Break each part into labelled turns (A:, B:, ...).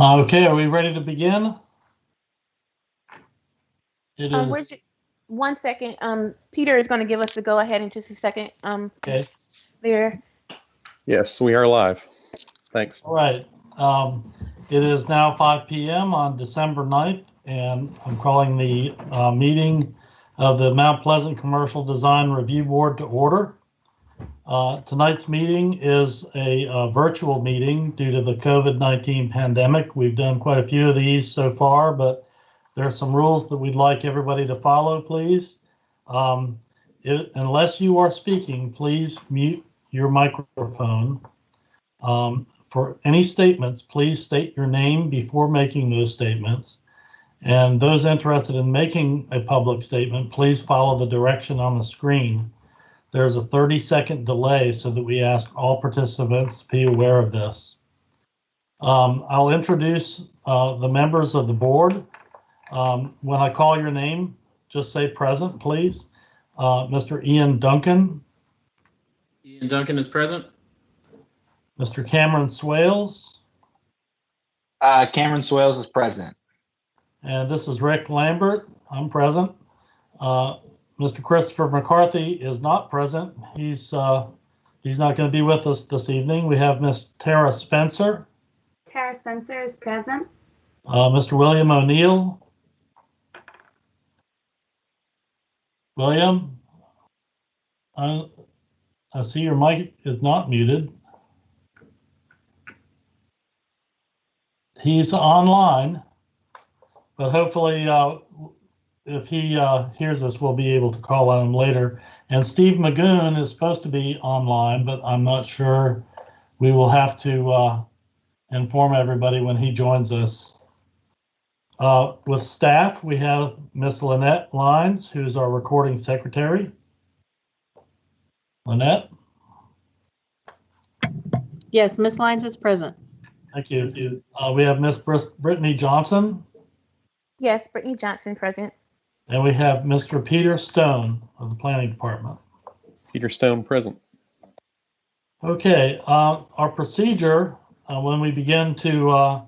A: Okay, are we ready to begin? It is.
B: One second. Peter is going to give us the go ahead in just a second.
A: Okay.
B: There.
C: Yes, we are live. Thanks.
A: All right. It is now 5 p.m. on December 9th, and I'm calling the meeting of the Mount Pleasant Commercial Design Review Board to order. Tonight's meeting is a virtual meeting due to the COVID-19 pandemic. We've done quite a few of these so far, but there are some rules that we'd like everybody to follow, please. Unless you are speaking, please mute your microphone. For any statements, please state your name before making those statements. And those interested in making a public statement, please follow the direction on the screen. There's a 30-second delay so that we ask all participants to be aware of this. I'll introduce the members of the board. When I call your name, just say present, please. Mr. Ian Duncan.
D: Ian Duncan is present.
A: Mr. Cameron Swales.
E: Cameron Swales is present.
A: And this is Rick Lambert. I'm present. Mr. Christopher McCarthy is not present. He's not going to be with us this evening. We have Miss Tara Spencer.
F: Tara Spencer is present.
A: Mr. William O'Neill. William, I see your mic is not muted. He's online, but hopefully if he hears us, we'll be able to call on him later. And Steve Magoon is supposed to be online, but I'm not sure. We will have to inform everybody when he joins us. With staff, we have Miss Lynette Lines, who's our recording secretary. Lynette?
G: Yes, Miss Lines is present.
A: Thank you. We have Miss Brittany Johnson.
B: Yes, Brittany Johnson present.
A: And we have Mr. Peter Stone of the Planning Department.
C: Peter Stone present.
A: Okay, our procedure when we begin to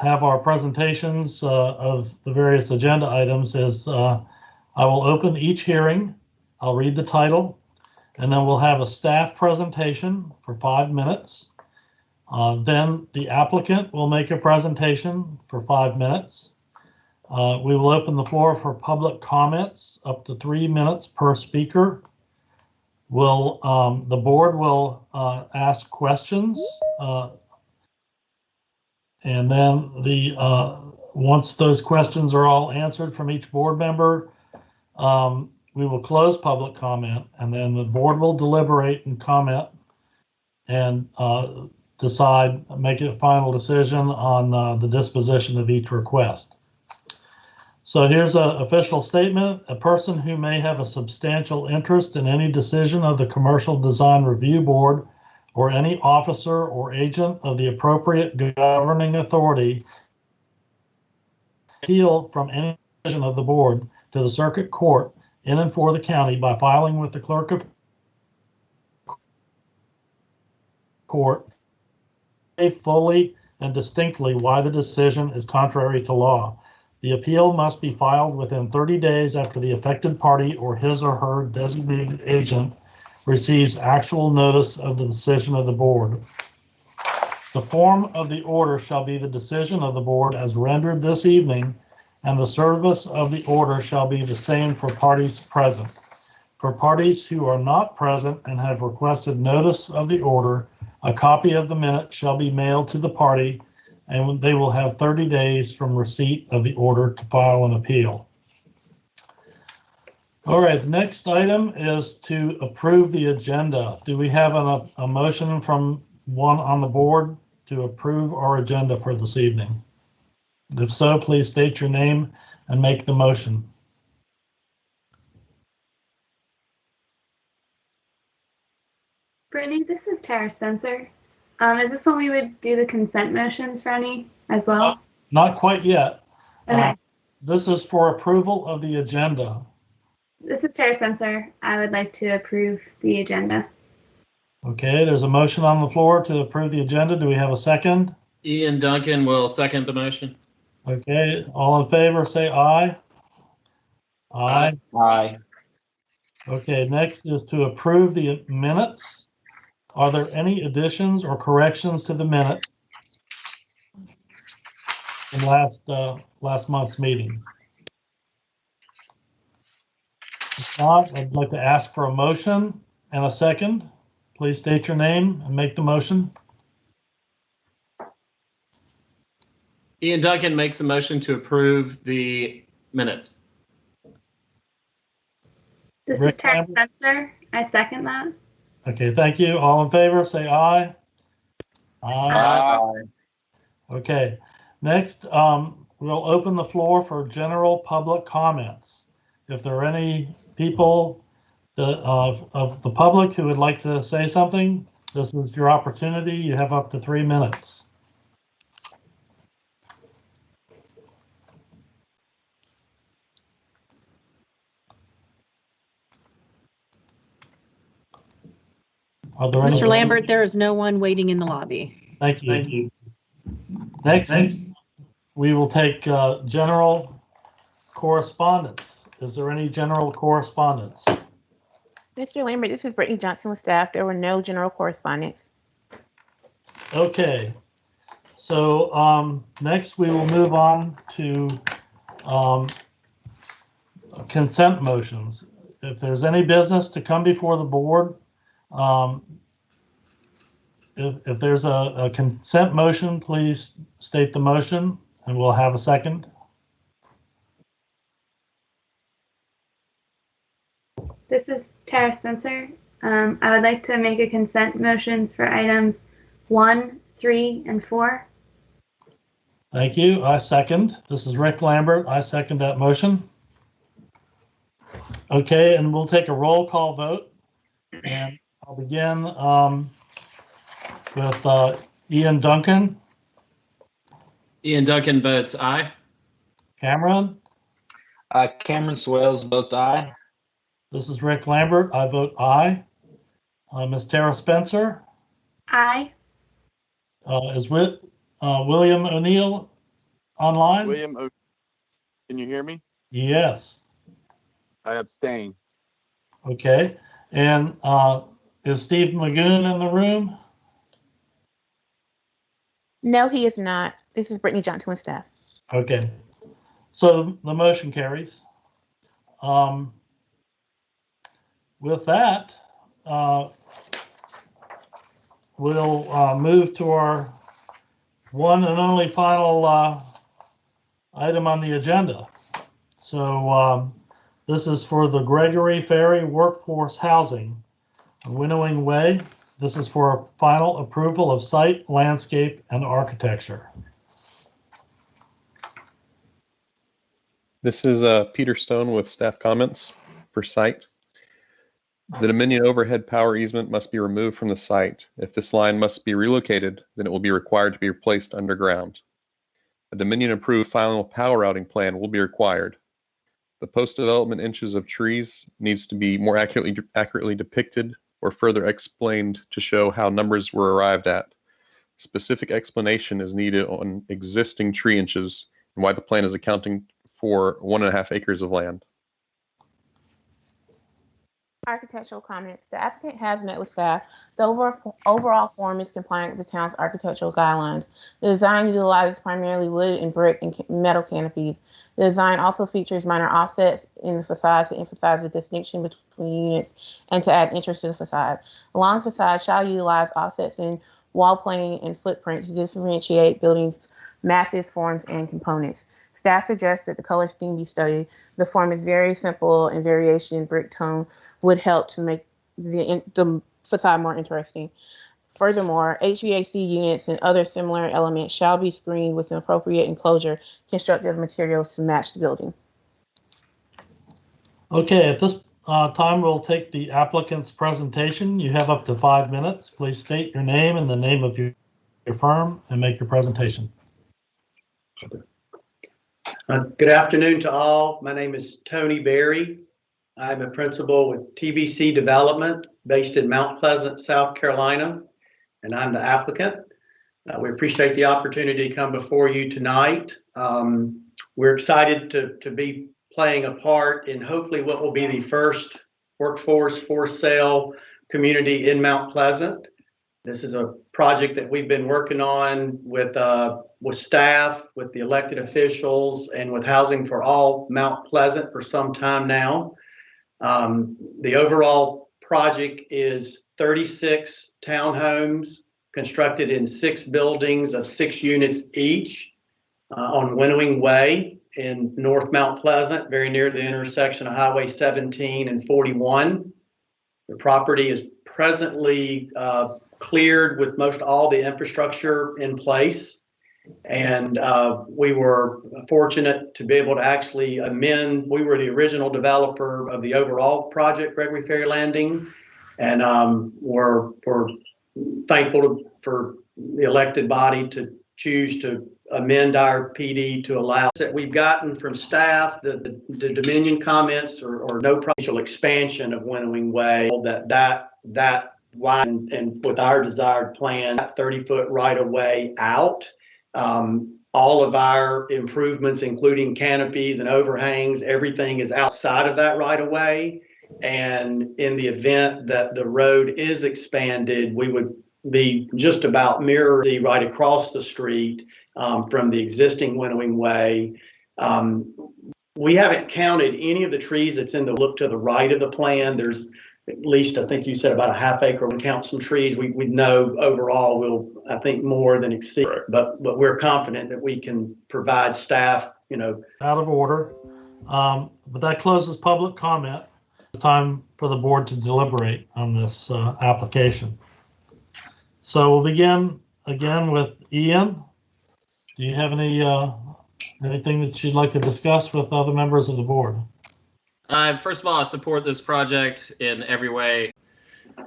A: have our presentations of the various agenda items is I will open each hearing. I'll read the title, and then we'll have a staff presentation for 5 minutes. Then the applicant will make a presentation for 5 minutes. We will open the floor for public comments up to 3 minutes per speaker. The board will ask questions, and then once those questions are all answered from each board member, we will close public comment, and then the board will deliberate and comment and make a final decision on the disposition of each request. So here's an official statement. A person who may have a substantial interest in any decision of the Commercial Design Review Board or any officer or agent of the appropriate governing authority appeal from any decision of the board to the circuit court in and for the county by filing with the clerk of court fully and distinctly why the decision is contrary to law. The appeal must be filed within 30 days after the affected party or his or her designated agent receives actual notice of the decision of the board. The form of the order shall be the decision of the board as rendered this evening, and the service of the order shall be the same for parties present. For parties who are not present and have requested notice of the order, a copy of the minute shall be mailed to the party, and they will have 30 days from receipt of the order to file an appeal. All right, the next item is to approve the agenda. Do we have a motion from one on the board to approve our agenda for this evening? If so, please state your name and make the motion.
F: Brittany, this is Tara Spencer. Is this when we would do the consent motions for any as well?
A: Not quite yet.
F: Okay.
A: This is for approval of the agenda.
F: This is Tara Spencer. I would like to approve the agenda.
A: Okay, there's a motion on the floor to approve the agenda. Do we have a second?
D: Ian Duncan will second the motion.
A: Okay, all in favor, say aye. Aye.
E: Aye.
A: Okay, next is to approve the minutes. Are there any additions or corrections to the minute from last month's meeting? If not, I'd like to ask for a motion and a second. Please state your name and make the motion.
D: Ian Duncan makes a motion to approve the minutes.
F: This
A: Rick
F: is Tara
A: Lambert?
F: Spencer. I second that.
A: Okay, thank you. All in favor, say aye.
E: Aye.
A: Okay, next, we'll open the floor for general public comments. If there are any people of the public who would like to say something, this is your opportunity. You have up to 3 minutes. Are there any?
G: Mr. Lambert, there is no one waiting in the lobby.
A: Thank you. Next, we will take general correspondence. Is there any general correspondence?
B: Mr. Lambert, this is Brittany Johnson with staff. There were no general correspondence.
A: Okay. So next we will move on to consent motions. If there's any business to come before the board, if there's a consent motion, please state the motion and we'll have a second.
F: This is Tara Spencer. I would like to make a consent motions for items 1, 3, and 4.
A: Thank you. I second. This is Rick Lambert. I second that motion. Okay, and we'll take a roll call vote. And I'll begin with Ian Duncan.
D: Ian Duncan votes aye.
A: Cameron.
E: Cameron Swales votes aye.
A: This is Rick Lambert. I vote aye. Ms. Tara Spencer.
F: Aye.
A: Is William O'Neill online?
H: Can you hear me?
A: Yes.
H: I abstain.
A: Okay. And is Steve Magoon in the room?
B: No, he is not. This is Brittany Johnson with staff.
A: Okay. So the motion carries. With that, we'll move to our one and only final item on the agenda. So this is for the Gregory Ferry Workforce Housing, Winnowing Way. This is for final approval of site, landscape, and architecture.
C: This is Peter Stone with staff comments for site. The Dominion overhead power easement must be removed from the site. If this line must be relocated, then it will be required to be replaced underground. A Dominion approved final power routing plan will be required. The post-development inches of trees needs to be more accurately depicted or further explained to show how numbers were arrived at. Specific explanation is needed on existing tree inches and why the plan is accounting for 1.5 acres of land.
B: Architectural comments. The applicant has met with staff. The overall form is compliant with the town's architectural guidelines. The design utilizes primarily wood and brick and metal canopies. The design also features minor offsets in the facade to emphasize the distinction between units and to add interest to the facade. Along facade shall utilize offsets in wall plane and footprint to differentiate buildings' masses, forms, and components. Staff suggests that the color scheme be studied. The form is very simple and variation in brick tone would help to make the facade more interesting. Furthermore, HVAC units and other similar elements shall be screened with an appropriate enclosure constructed of materials to match the building.
A: Okay, at this time, we'll take the applicant's presentation. You have up to 5 minutes. Please state your name and the name of your firm and make your presentation.
I: Good afternoon to all. My name is Tony Berry. I'm a principal with TBC Development based in Mount Pleasant, South Carolina, and I'm the applicant. We appreciate the opportunity to come before you tonight. We're excited to be playing a part in hopefully what will be the first workforce for sale community in Mount Pleasant. This is a project that we've been working on with staff, with the elected officials, and with Housing for All Mount Pleasant for some time now. The overall project is 36 townhomes constructed in 6 buildings of 6 units each on Winnowing Way in North Mount Pleasant, very near the intersection of Highway 17 and 41. The property is presently cleared with most all the infrastructure in place. And we were fortunate to be able to actually amend. We were the original developer of the overall project, Gregory Ferry Landing. And we're thankful for the elected body to choose to amend our PD to allow that we've gotten from staff, the Dominion comments or no potential expansion of Winnowing Way, that wide and with our desired plan, 30-foot right of way out. All of our improvements, including canopies and overhangs, everything is outside of that right of way. And in the event that the road is expanded, we would be just about mirroring right across the street from the existing Winnowing Way. We haven't counted any of the trees that's in the look to the right of the plan. There's at least, I think you said about a half acre. We count some trees. We know overall we'll, I think, more than exceed, but we're confident that we can provide staff,
A: Out of order. But that closes public comment. It's time for the board to deliberate on this application. So we'll begin again with Ian. Do you have anything that you'd like to discuss with other members of the board?
D: First of all, I support this project in every way,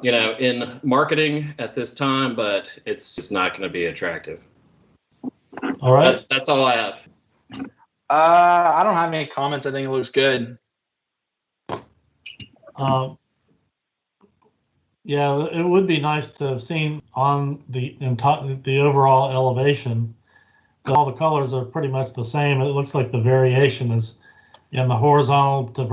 D: in marketing at this time, but it's just not going to be attractive.
A: All right.
D: That's all I have.
E: I don't have any comments. I think it looks good.
A: Yeah, it would be nice to have seen on the overall elevation. All the colors are pretty much the same. It looks like the variation is in the horizontal to